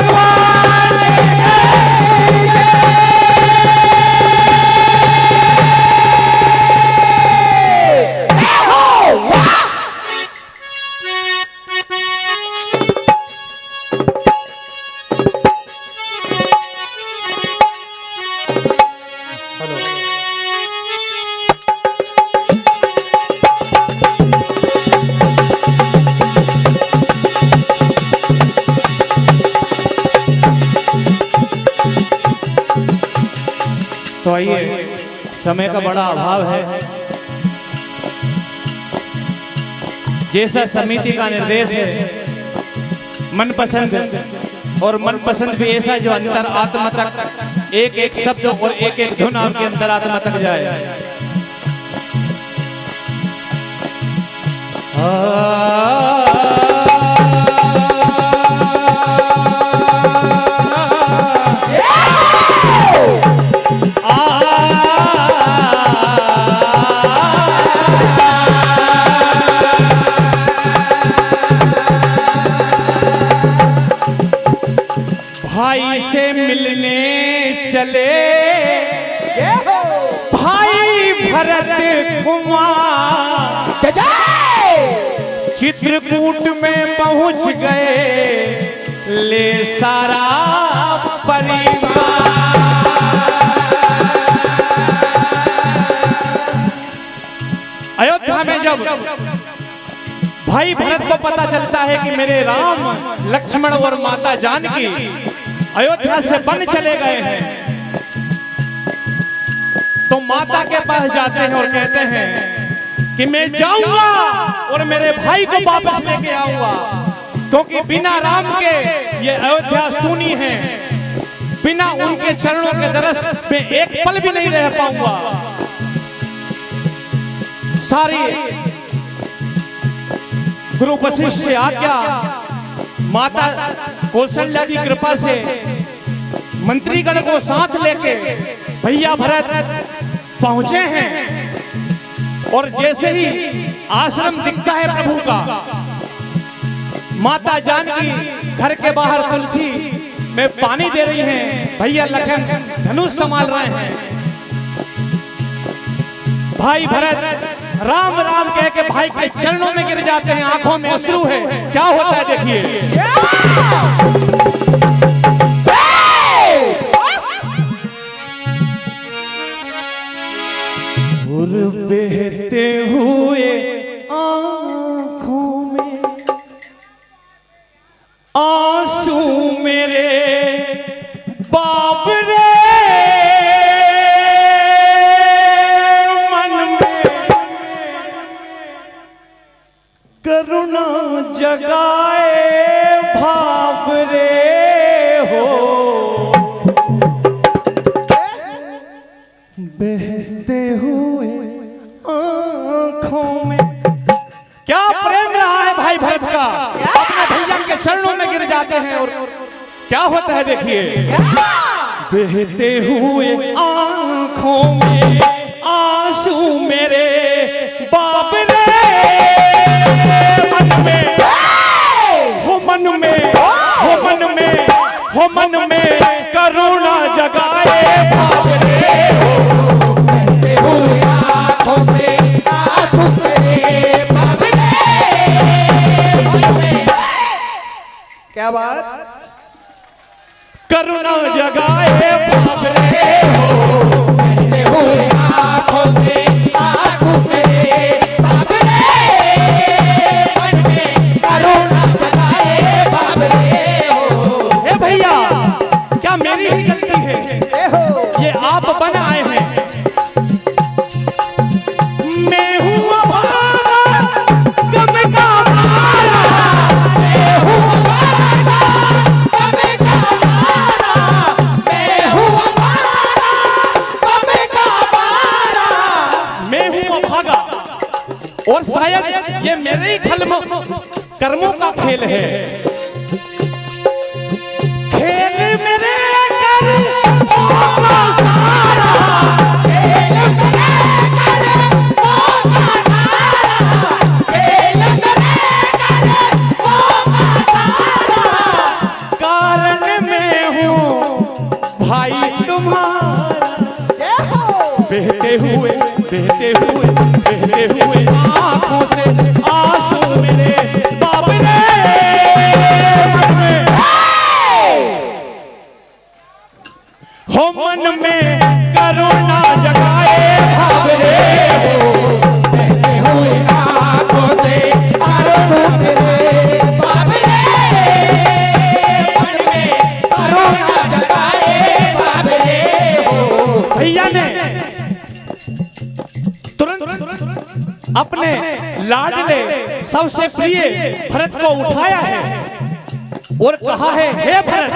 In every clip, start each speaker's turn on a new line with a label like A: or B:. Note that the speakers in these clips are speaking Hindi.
A: भगवान तो आइए, समय का बड़ा अभाव है। जैसा समिति का निर्देश है, मनपसंद और मनपसंद भी ऐसा जो अंतर आत्मा तक एक एक शब्द और एक एक धुन आपके अंदर आत्मा तक जाए। भाई से मिलने चले भाई भरत कुमार, चित्रकूट में पहुंच गए ले सारा परिवार। अयोध्या में जब भाई भरत को पता चलता है कि मेरे राम लक्ष्मण और माता जानकी अयोध्या से वन चले गए हैं, तो माता के पास जाते हैं और कहते हैं कि मैं जाऊंगा और मेरे भाई को वापस लेके आऊंगा, क्योंकि बिना राम के ये अयोध्या सूनी है, बिना उनके चरणों के दरस में एक पल भी नहीं रह पाऊंगा। सारी गुरु वशिष्ठ से आज्ञा, माता कौशल्या की कृपा से मंत्रीगण को साथ लेके भैया भरत पहुंचे हैं। और जैसे ही आश्रम दिखता है प्रभु का, माता जानकी घर के बाहर तुलसी में पानी दे रही हैं, भैया लखन धनुष संभाल रहे हैं। भाई भरत राम राम कह के भाई के चरणों में गिर जाते हैं, आंखों में अश्रु है। क्या होता है देखिए। और बहते हुए आंखों में आंसू मेरे बाप रे, करुणा जगाए भाव रे हो, बहते हुए आंखों में। क्या प्रेम रहा है भाई भरत का, अपने भैया के चरणों में गिर जाते हैं और क्या होता है देखिए। बहते हुए आंखों में आंसू मेरे बाप रे, मन में करुणा जगाए भाव रे हो, बहते हुए आंखों में आंसू मेरे बाप रे। क्या बात, करुणा जगाए भाव रे हो, बहते हुए आंखों में आंसू मेरे बाप रे, मन में करुणा जगाए भाव रे हो। हे भैया, क्या मेरी ही गलती है, ये आप बन आए हैं। मैं हूँ अभागा गम का मारा, मैं हूँ अभागा गम का मारा, मैं हूँ अभागा गम का मारा, मैं हूँ अभागा। और शायद ये मेरे ही कर्मों का खेल है। कारण बहते हुए बहते हुए बहते हुए आंखों से आंसू मिले बाप रे हो मन में करुणा जगाए बाप रे हो बहते हुए आंखों से आंसू मिले बाप रे मन में करुणा जगाए बाप रे हो। भैया ने तुरंत अपने लाडले सबसे प्रिय भरत को उठाया है और कहा है हे भरत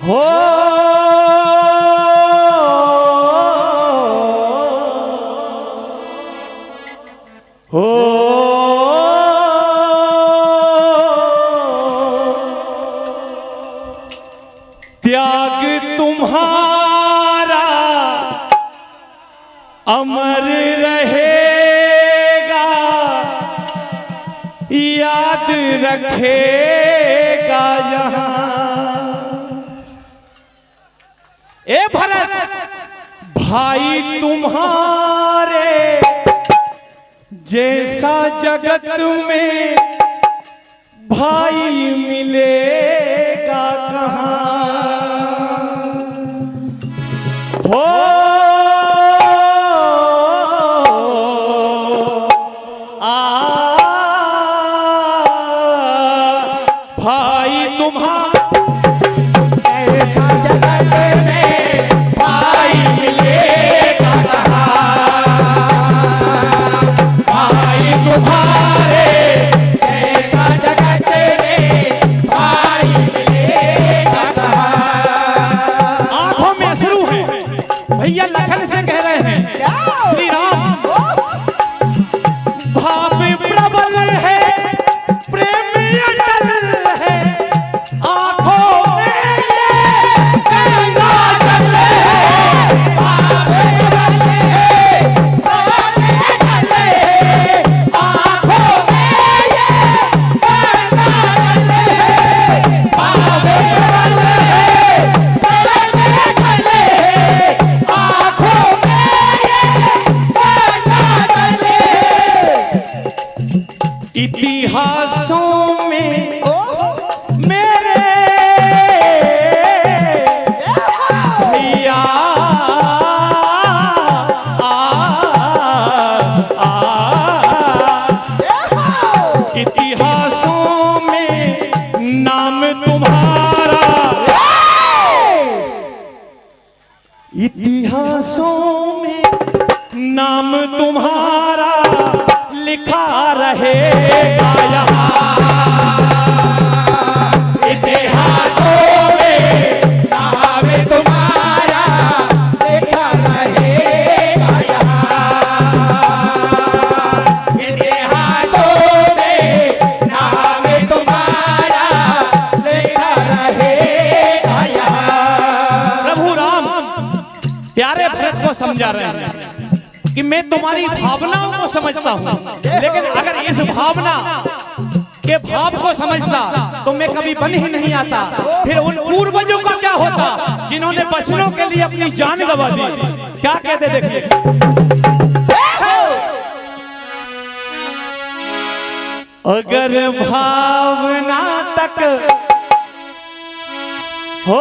A: हो हो त्याग तुम्हारा अमर रहेगा याद रखेगा यहाँ। ए भरत भाई तुम्हारे जैसा जगत में भाई मिलेगा कहाँ हो भाई तुम्हारा ऐसा जगत में भाई मिलेगा भाई तुम्हारे ऐसा जगत में भाई मिलेगा। आंखों में अश्रु है भैया लखन से कह रहे हैं श्री राम भाव प्रबल है प्रेम अटल है आंखों में गंगा जल है भाव प्रबल है प्रेम अटल है आंखों में गंगा जल है भाव प्रबल है प्रेम अटल है आंखों में गंगा जल है। इतिहासों में मेरे भैया इतिहासों में नाम तुम्हारा इतिहासों में नाम तुम्हारा लिखा रहेगा यहाँ। इतिहासों में नाम तुम्हारा लिखा रहेगा यहाँ। इतिहासों में नाम तुम्हारा लिखा रहेगा यहाँ। प्रभु राम प्यारे भरत को समझा रहे हैं कि मैं तुम्हारी भावनाओं को समझता हूं लेकिन अगर इस भावना के भाव को समझता तो मैं कभी बन ही नहीं आता। फिर उन पूर्वजों का क्या होता जिन्होंने बचनों के लिए अपनी जान गंवा दी। क्या कहते देखिए अगर भावना तक हो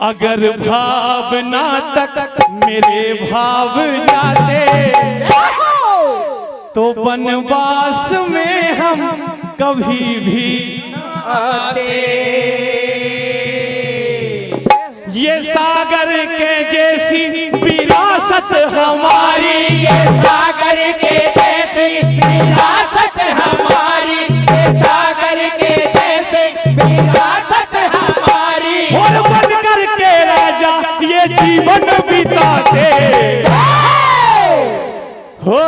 A: अगर भावना तक मेरे भाव जाते तो वनवास में हम कभी भी आते। ये सागर के जैसी विरासत हमारी ये सागर के जैसी विरासत हमारी ये सागर के जैसी विरासत हमारी और बनकर के राजा ये जीवन बिताते हो।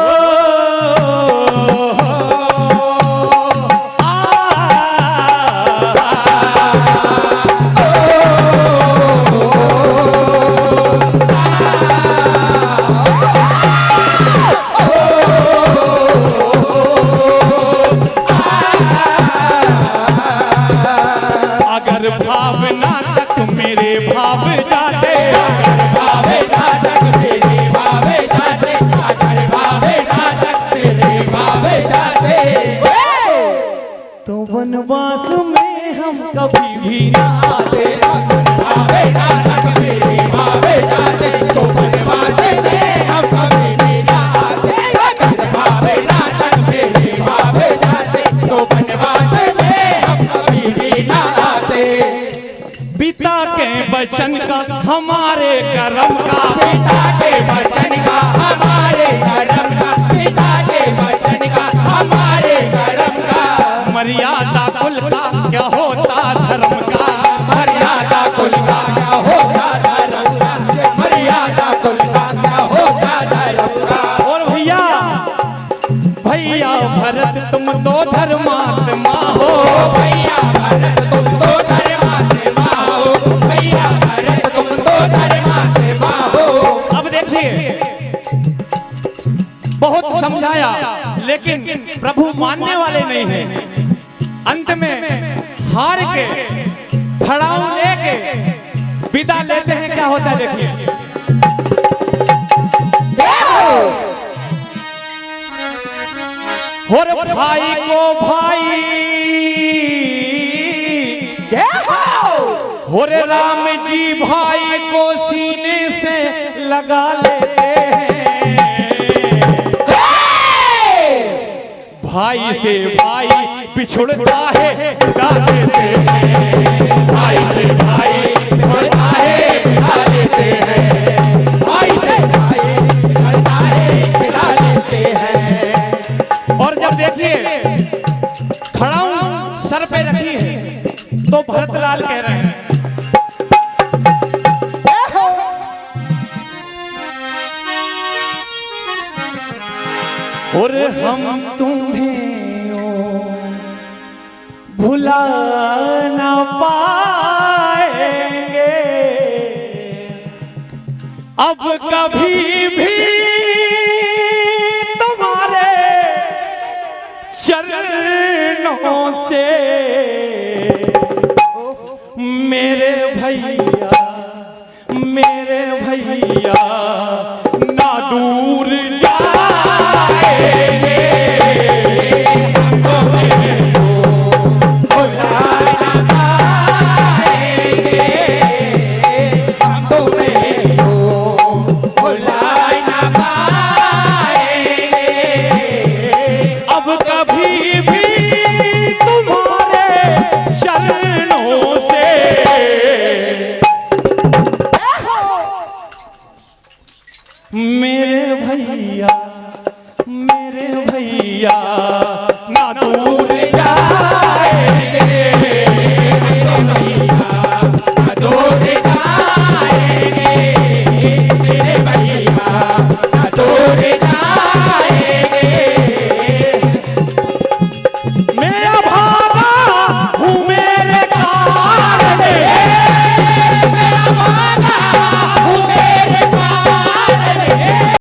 A: वनवास में हम कभी भी ना आते,
B: भावे नानक मेरे भावे जाते, तो वनवास में हम कभी भी ना आते। भावे नानक मेरे भावे जाते, तो वनवास में हम कभी भी ना आते।
A: पिता के वचन का हमारे कर्म का,
B: पिता के वचन का हमारे कर्म का, पिता के वचन का हमारे कर्म का।
A: मर्यादा कुल का क्या होता धर्म का,
B: मर्यादा कुल का क्या होता धर्म का, मर्यादा कुल का क्या होता धर्म का।
A: और भैया भैया भरत तुम तो धर्मात्मा हो,
B: भैया भरत तुम तो धर्मात्मा हो, भैया भरत तुम तो धर्मात्मा हो।
A: अब देखिए बहुत समझाया लेकिन प्रभु मानने वाले नहीं हैं। अंत में हार के खड़ाऊ लेके विदा लेते हैं। क्या होता है देखिए, और भाई को भाई, और राम जी भाई को सीने से लगा लेते हैं। भाई से भाई पिछुड़ता है बिछा देते हैं,
B: भाई से भाई बिछड़ता है बिछा देते हैं, भाई से भाई बिछड़ता है बिछा देते हैं।
A: और जब देखिए खड़ाऊ सर पे रखी है तो भरतलाल कह रहे हैं, और हम तुम्हें भुला न पाएंगे अब कभी भी